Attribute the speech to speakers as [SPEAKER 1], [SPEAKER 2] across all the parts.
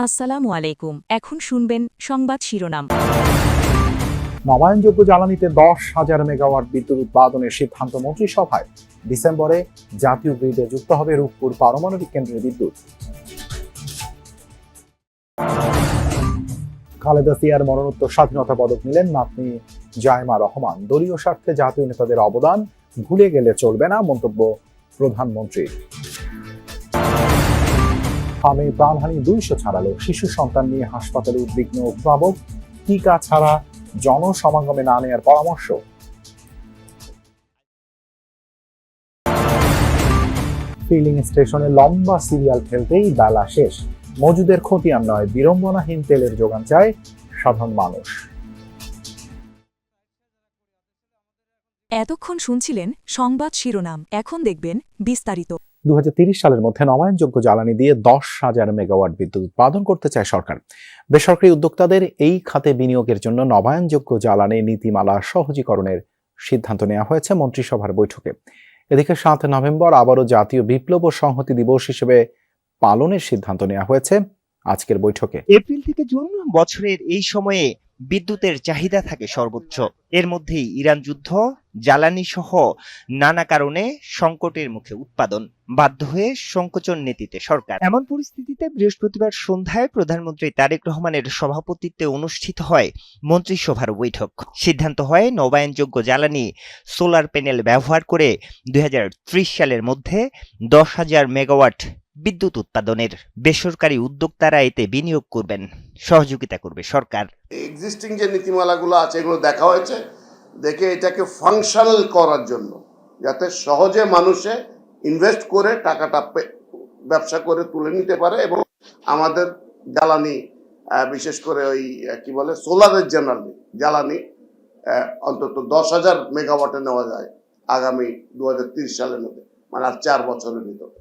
[SPEAKER 1] আসসালামু আলাইকুম। এখন শুনবেন সংবাদ শিরোনাম।
[SPEAKER 2] নবায়নযোগ্য জ্বালানিতে 10,000 মেগাওয়াট বিদ্যুৎ উৎপাদনের সিদ্ধান্ত মন্ত্রিসভায়। ডিসেম্বরে জাতীয় গ্রিডে যুক্ত হবে রূপপুর পারমাণবিক কেন্দ্রের বিদ্যুৎ। খালেদা জিয়ার মরণোত্তর স্বাধীনতা পদক নিলেন নাতনি জায়মা রহমান। দলীয় স্বার্থে জাতীয় নেতাদের অবদান ভুলে গেলে চলবে না, মন্তব্য প্রধানমন্ত্রীর। ফার্মে প্রাণহানি 200 ছাড়ালো। শিশু সন্তান নিয়ে হাসপাতালে উদ্বিগ্ন অভিভাবক। টিকা ছাড়া জনসমাগমে না নেওয়ার পরামর্শ। ফিলিং স্টেশনে লম্বা সিরিয়াল ঠেলতেই বেলা শেষ। মজুদের খতিয়ান নয়, বিড়ম্বনাহীন তেলের যোগান চায় সাধারণ মানুষ।
[SPEAKER 1] এতক্ষণ শুনছিলেন সংবাদ শিরোনাম। এখন দেখবেন বিস্তারিত।
[SPEAKER 2] 2030 সালের মধ্যে নবায়নযোগ্য জ্বালানি দিয়ে 10,000 মেগাওয়াট বিদ্যুৎ উৎপাদন করতে চায় সরকার। বেসরকারি উদ্যোক্তাদের এই খাতে বিনিয়োগের জন্য নবায়নযোগ্য জ্বালানি নীতিমালা সহজীকরণের সিদ্ধান্ত নেওয়া হয়েছে মন্ত্রিসভার বৈঠকে। এদিকে 7 নভেম্বর আবারও জাতীয় বিপ্লব ও সংহতি দিবস হিসেবে পালনের সিদ্ধান্ত নেওয়া হয়েছে আজকের বৈঠকে।
[SPEAKER 3] এপ্রিল থেকে জুন বছরের এই সময়ে বিদ্যুতের চাহিদা থাকে সর্বোচ্চ। এর মধ্যেই ইরান যুদ্ধ, জ্বালানি সহ নানা কারণে সংকটের মুখে উৎপাদন বাধ্য হয়ে সংকোচন নীতিতে সরকার। এমন পরিস্থিতিতে বৃহস্পতিবার সন্ধ্যায় প্রধানমন্ত্রী তারেক রহমানের সভাপতিত্বে অনুষ্ঠিত হয় মন্ত্রিসভার বৈঠক। সিদ্ধান্ত হয় নবায়নযোগ্য জ্বালানি সোলার প্যানেল ব্যবহার করে 2030 সালের মধ্যে 10,000 মেগাওয়াট বিদ্যুৎ উৎপাদনের। বেসরকারি উদ্যোক্তারা এতে বিনিয়োগ করবেন, সহযোগিতা করবে সরকার।
[SPEAKER 4] এক্সিস্টিং যে নীতিমালাগুলো আছে এগুলো দেখা হয়েছে, দেখে এটাকে ফাংশনাল করার জন্য, যাতে সহজে মানুষে ইনভেস্ট করে টাকাটা ব্যবসা করে তুলে নিতে পারে এবং আমাদের জ্বালানি বিশেষ করে ওই কি বলে সোলারের জেনারেলি জ্বালানি অন্তত 10,000 মেগাওয়াটে নেওয়া যায় আগামী 2030 সালের মধ্যে, মানে আর 4 বছরের ভিতরে।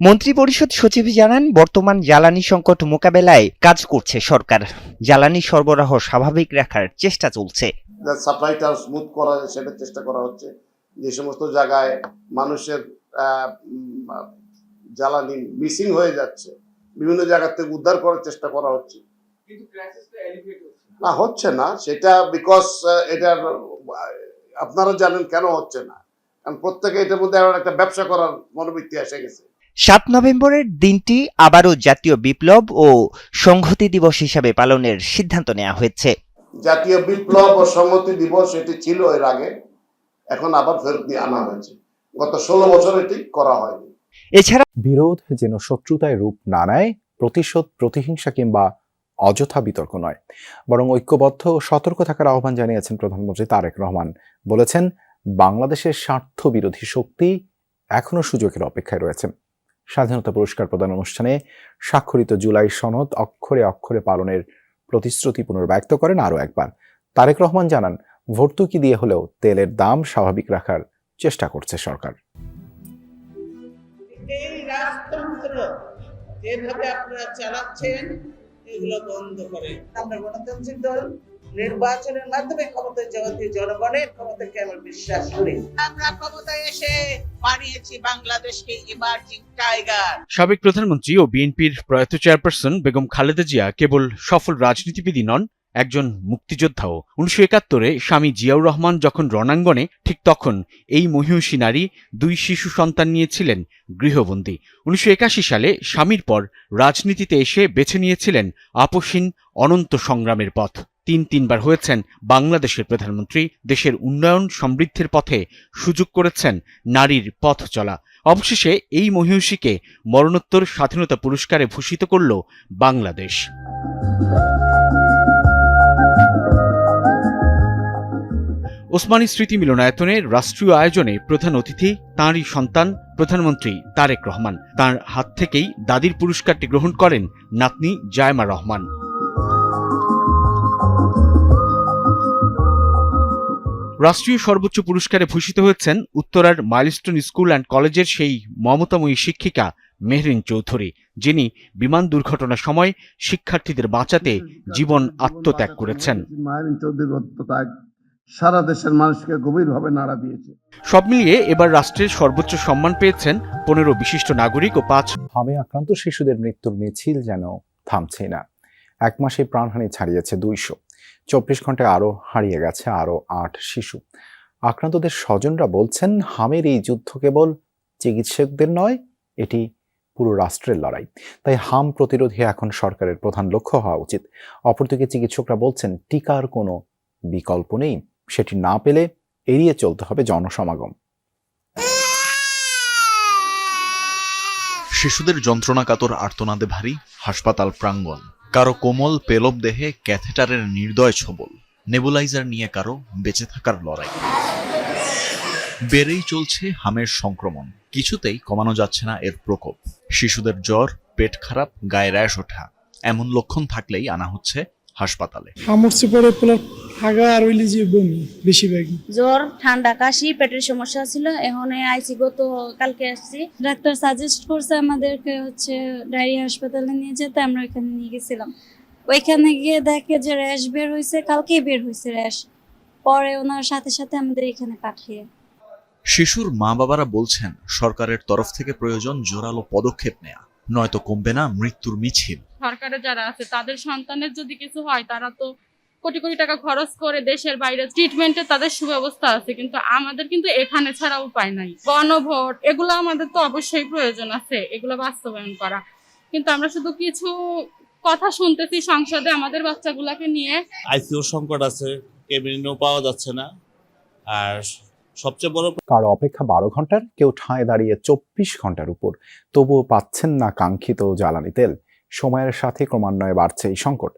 [SPEAKER 3] মন্ত্রিপরিষদ সচিব জানান, বর্তমান জ্বালানি সংকট মোকাবেলায় কাজ করছে সরকার। জ্বালানি সরবরাহ স্বাভাবিক রাখার চেষ্টা চলছে।
[SPEAKER 4] সাপ্লাইটা স্মুথ করা যায় সেটা চেষ্টা করা হচ্ছে। যে সমস্ত জায়গায় মানুষের জ্বালানি মিসিং হয়ে যাচ্ছে, বিভিন্ন জায়গা থেকে উদ্ধার করার চেষ্টা করা হচ্ছে। না, হচ্ছে না সেটা বিকজ এটার আপনারা জানেন কেন হচ্ছে না, কারণ প্রত্যেকে এটার মধ্যে একটা ব্যবসা করার মনোবৃত্তি এসে গেছে।
[SPEAKER 3] 7 নভেম্বরের দিনটি আবারও জাতীয় বিপ্লব ও সংহতি দিবস হিসাবে পালনের সিদ্ধান্ত নেওয়া হয়েছে।
[SPEAKER 4] জাতীয় বিপ্লব ও সংহতি দিবস এটি ছিল এর আগে, এখন আবার ফেরত নিয়ে আনা হয়েছে। গত 16 বছর এটি করা হয়নি।
[SPEAKER 3] এছাড়া
[SPEAKER 2] বিরোধ যেন শত্রুতায় রূপ না নেয়, প্রতিশোধ, প্রতিহিংসা কিংবা অযথা বিতর্ক নয়, বরং ঐক্যবদ্ধ ও সতর্ক থাকার আহ্বান জানিয়েছেন প্রধানমন্ত্রী তারেক রহমান। বলেছেন, বাংলাদেশের স্বার্থ বিরোধী শক্তি এখনো সুযোগের অপেক্ষায় রয়েছে। স্বাধীনতা পুরস্কার প্রদান অনুষ্ঠানে স্বাক্ষরিত জুলাই সনদ অক্ষরে অক্ষরে পালনের প্রতিশ্রুতি পুনর্ব্যক্ত করেন আরও একবার। তারেক রহমান জানান, ভর্তুকি দিয়ে হলেও তেলের দাম স্বাভাবিক রাখার চেষ্টা করছে সরকার।
[SPEAKER 5] এই রাজতন্ত্র যেভাবে আপনারা চালাচ্ছেন এগুলো বন্ধ করে। আমরা গণতান্ত্রিক দল নির্বাচনের মাধ্যমে ক্ষমতায় যাওয়া দিয়ে জনগণের ক্ষমতাকে আমরা বিশ্বাস করি। আমরা ক্ষমতায় এসে বানিয়েছি বাংলাদেশকে ইমার্জিং টাইগার।
[SPEAKER 6] সাবেক প্রধানমন্ত্রী ও বিএনপির প্রয়াত চেয়ারপারসন বেগম খালেদা জিয়া কেবল সফল রাজনীতিবিদই নন, একজন মুক্তিযোদ্ধাও। 1971-এ স্বামী জিয়াউর রহমান যখন রণাঙ্গনে, ঠিক তখন এই মহিষী নারী 2 শিশু সন্তান নিয়েছিলেন গৃহবন্দী। 1981 সালে স্বামীর পর রাজনীতিতে এসে বেছে নিয়েছিলেন আপসহীন অনন্ত সংগ্রামের পথ। 3বার হয়েছেন বাংলাদেশের প্রধানমন্ত্রী। দেশের উন্নয়ন সমৃদ্ধির পথে সুযোগ করেছেন নারীর পথ চলা। অবশেষে এই মহিষীকে মরণোত্তর স্বাধীনতা পুরস্কারে ভূষিত করল বাংলাদেশ। ওসমানী স্মৃতি মিলনায়তনে রাষ্ট্রীয় আয়োজনে প্রধান অতিথি তাঁরই সন্তান প্রধানমন্ত্রী তারেক রহমান। তাঁর হাত থেকেই দাদির পুরস্কারটি গ্রহণ করেন নাতনি জায়মা রহমান। রাষ্ট্রীয় সর্বোচ্চ পুরস্কারে ভূষিত হয়েছেন উত্তরার মাইলস্টোন স্কুল অ্যান্ড কলেজের সেই মমতাময়ী শিক্ষিকা মেহরিন চৌধুরী, যিনি বিমান দুর্ঘটনার সময় শিক্ষার্থীদের বাঁচাতে জীবন আত্মত্যাগ করেছেন।
[SPEAKER 7] সারা দেশের মানুষকে গভীরভাবে নাড়া দিয়েছে।
[SPEAKER 6] সব মিলিয়ে এবার রাষ্ট্রের সর্বোচ্চ সম্মান পেয়েছেন 15 বিশিষ্ট নাগরিক ও 5
[SPEAKER 2] হামে আক্রান্ত শিশুদের মৃত্যুর মিছিল যেন থামছেই না। এক মাসে প্রাণহানি ছাড়িয়েছে 200। 24 ঘন্টায় আরও হারিয়ে গেছে আরও 8 শিশু। আক্রান্তদের স্বজনরা বলছেন, হামের এই যুদ্ধ কেবল চিকিৎসকদের নয়, এটি পুরো রাষ্ট্রের লড়াই। তাই হাম প্রতিরোধে এখন সরকারের প্রধান লক্ষ্য হওয়া উচিত। অপরদিকে চিকিৎসকরা বলছেন, টিকার কোনো বিকল্প নেই, সেটি না পেলে এড়িয়ে চলতে হবে জনসমাগম।
[SPEAKER 8] শিশুদের যন্ত্রণাকাতর আর্তনাদে ভারী হাসপাতাল প্রাঙ্গণ, কারো কোমল পেলব দেহে ক্যাথেটারের নির্দয় ছবল, নেবুলাইজার নিয়ে কারো বেঁচে থাকার লড়াই। বেড়েই চলছে হামের সংক্রমণ, কিছুতেই কমানো যাচ্ছে না এর প্রকোপ। শিশুদের জ্বর, পেট খারাপ, গায়ে র্যাশ ওঠা এমন লক্ষণ থাকলেই আনা হচ্ছে হাসপাতালে।
[SPEAKER 9] হামুরছে পরে পোলার হাগা আর হইলে যে বমি বেশিরভাগই।
[SPEAKER 10] জ্বর, ঠান্ডা, কাশি, পেটের সমস্যা ছিল। এখন আইসি গত কালকে আসছি। ডাক্তার সাজেস্ট করছে আমাদেরকে ডায়রিয়া হাসপাতালে নিয়ে যেতে। আমরা ওইখানে নিয়ে গেছিলাম। ওইখানে গিয়ে দেখে যে র্যাশ বের হয়েছে, কালকেই বের হয়েছে র্যাশ। পরে ওনার সাথে সাথে আমাদের এখানে পাঠিয়ে।
[SPEAKER 8] শিশুর মা বাবারা বলছেন, সরকারের তরফ থেকে প্রয়োজন জোরালো পদক্ষেপ নেওয়া, নয়তো কমবে না মৃত্যুর মিছিল।
[SPEAKER 11] সরকারে যারা আছে তাদের সন্তানের যদি কিছু হয়, তারা তো কোটি কোটি টাকা খরচ করে দেশের বাইরে ট্রিটমেন্টে তাদের সুব্যবস্থা আছে, কিন্তু আমাদের কিন্তু এখানে ছাড়া উপায় নাই। গণভোট এগুলো আমাদের তো অবশ্যই প্রয়োজন আছে, এগুলো বাস্তবায়ন করা। কিন্তু আমরা শুধু কিছু কথা শুনতেছি সংসদে আমাদের বাচ্চাগুলাকে নিয়ে।
[SPEAKER 12] আইসিইউ সংকট আছে, কেবিনেও পাওয়া যাচ্ছে না। আর সবচেয়ে বড়,
[SPEAKER 2] কারো অপেক্ষা 12 ঘন্টার, কেউ ঠায় দাঁড়িয়ে 24 ঘন্টার উপর, তবুও পাচ্ছেন না কাঙ্ক্ষিত জ্বালানি তেল। সময়ের সাথে ক্রমান্বয়ে বাড়ছে এই সংকট।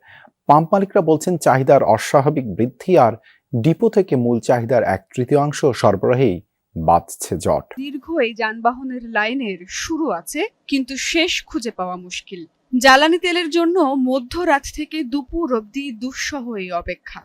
[SPEAKER 2] পাম্প মালিকরা বলছেন, চাহিদার অস্বাভাবিক বৃদ্ধি আর ডিপো থেকে মূল চাহিদার 1/3 সরবরাহেই বাঁধছে জট।
[SPEAKER 13] দীর্ঘ এই যানবাহনের লাইনের শুরু আছে, কিন্তু শেষ খুঁজে পাওয়া মুশকিল। জ্বালানি তেলের জন্য মধ্যরাত থেকে দুপুর অবধি দুঃসহ এই অপেক্ষা।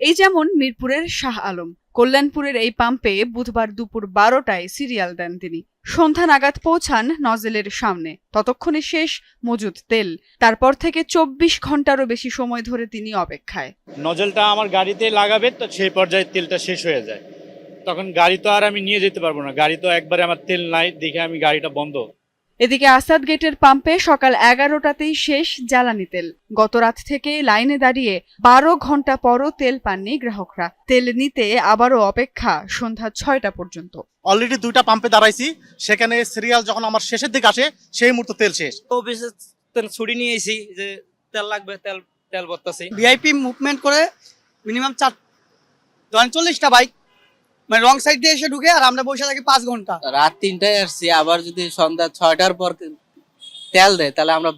[SPEAKER 13] এই যেমন মিরপুরের শাহ আলম। কল্যাণপুরের এই পাম্পে বুধবার দুপুর 12টায় সিরিয়াল দেন তিনি। সন্ধ্যা নাগাদ পৌঁছান নজেলের সামনে, ততক্ষণে শেষ মজুদ তেল। তারপর থেকে 24 ঘন্টারও বেশি সময় ধরে তিনি অপেক্ষায়।
[SPEAKER 12] নজলটা আমার গাড়িতে লাগাবে, তো সেই পর্যায়ে তেলটা শেষ হয়ে যায়। তখন গাড়ি তো আর আমি নিয়ে যেতে পারবো না, গাড়ি তো একবারে আমার তেল নাই, দেখে আমি গাড়িটা বন্ধ।
[SPEAKER 13] এদিকে আসাদ গেটের পাম্পে সকাল 11টাতেই শেষ জ্বালানি তেল। গত রাত থেকে লাইনে দাঁড়িয়ে 12 ঘন্টা পরও তেল পাননি গ্রাহকরা। তেল নিতে আবারও অপেক্ষা সন্ধ্যা 6টা পর্যন্ত।
[SPEAKER 12] অলরেডি 2টা পাম্পে দাঁড়াইছি, সেখানে সিরিয়াল যখন আমার শেষের দিকে আসে, সেই মুহূর্তে তেল শেষ।
[SPEAKER 5] তেল ছুটি নিয়ে এসি যে তেল লাগবে, তেল ভরতেছি। ভিআইপি মুভমেন্ট করে মিনিমাম 40টা বাইক মানে রং সাইড দিয়ে এসে ঢুকে, আর আমরা বসে থাকি 5 ঘন্টা। রাত 3টায় আসছি, আবার যদি সন্ধ্যা 6টার পর তেল দেয় তাহলে আমরা